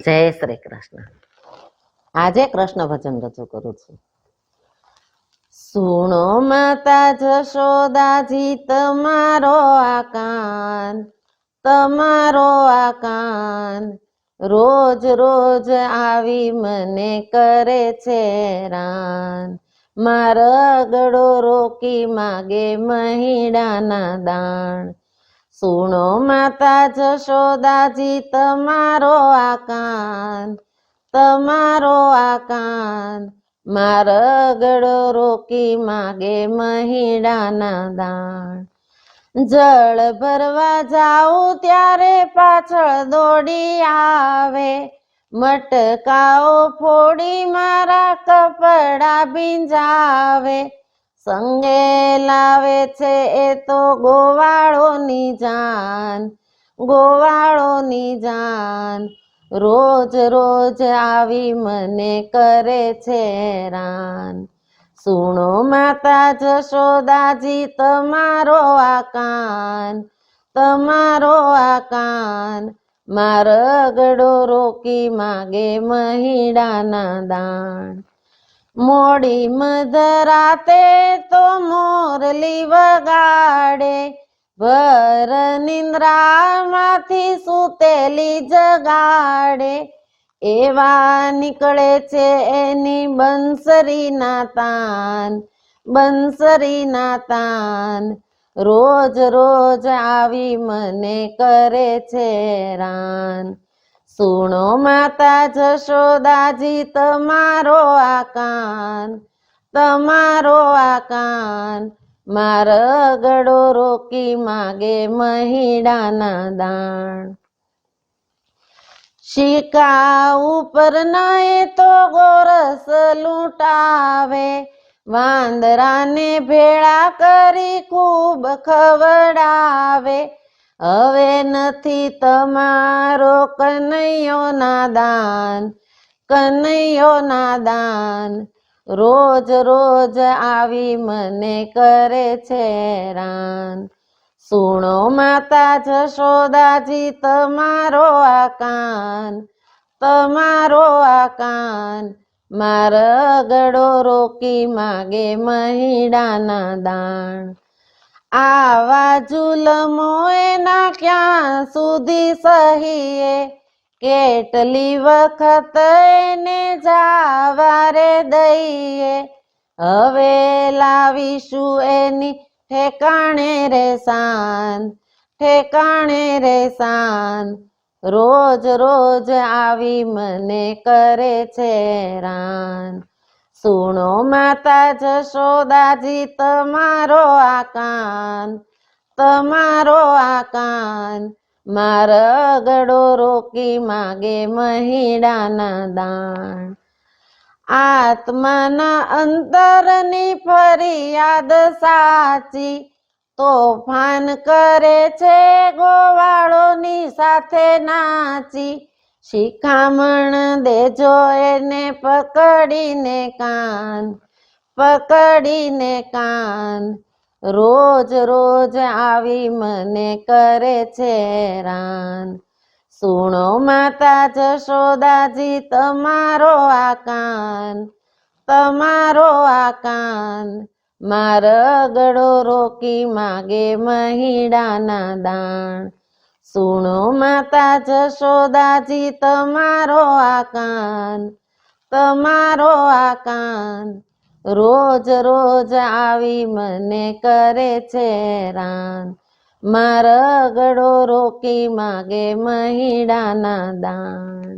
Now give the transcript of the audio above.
જય શ્રી કૃષ્ણ. આજે કૃષ્ણ ભજન રજૂ કરું છું. સુણો માતા જશોદાજી તમારો આ કાન, તમારો આ કાન, રોજ રોજ આવી મને કરે છે હેરાન. મારા ગળો રોકી માગે મહીડાના દાણ. સુણો માતા જશોદાજી તમારો આ કાન, તમારો આ કાન, મારા ગળો રોકી માગે મહીડાના દાણ. જળ ભરવા જાઉં ત્યારે પાછળ દોડી આવે, મટકાઓ ફોડી મારા કપડા ભીંજાવે. સંગે લાવે છે એ તો ગોવાળોની જાન, ગોવાળોની જાન, રોજ રોજ આવી મને કરે છે હેરાન. સુણો માતા જશોદાજી તમારો આ કાન, તમારો આ કાન, મારા ગળો રોકી માગે મહીડાના દાણ. મોડી મધરાતે તો મોરલી વગાડે, ભર નિંદ્રામાંથી સૂતેલી જગાડે. એવા નીકળે છે એની બંસરીના તાન, બંસરીના તાન, રોજ રોજ આવી મને કરે છે હેરાન. સુણો માતા જશોદાજી તમારો આ કાન, તમારો આ કાન, મારા ગળો રોકી માગે મહીડાના દાણ. શિકા ઉપર નય તો ગોરસ લૂંટાવે, વાંદરાને ભેળા કરી ખૂબ ખવડાવે. હવે નથી તમારો કનૈયો નાદાન, કનૈયો નાદાન, રોજ રોજ આવી મને કરે છે હેરાન. સુણો માતા જશોદાજી તમારો આ કાન, તમારો આ કાન, મારા ગળો રોકી માગે મહીડાના દાણ. આવા જુલમો એના ક્યાં સુધી સહીએ, કેટલી વખત એને જાવારે દઈએ. હવે લાવીશું એની ઠેકાણે રે સાન, ઠેકાણે રે સાન, રોજ રોજ આવી મને કરે છે હેરાન. સુણો માતા જશોદાજી તમારો આ કાન, તમારો આ કાન, મારા ગળો રોકી માગે મહીડાના દાણ. આત્માના અંતરની ફરિયાદ સાચી, તોફાન કરે છે ગોવાળોની સાથે નાચી. શિખામણ દેજો એને પકડીને કાન, પકડીને કાન, રોજ રોજ આવી મને કરે છે હેરાન. સુણો માતા જશોદાજી તમારો આ કાન, તમારો આ કાન, મારા ગળો રોકી માગે મહીડાના દાણ. સુણો માતા જશોદાજી તમારો આ કાન, તમારો આ કાન, રોજ રોજ આવી મને કરે છે હેરાન. મારા ગળો રોકી માગે મહીડાના દાણ.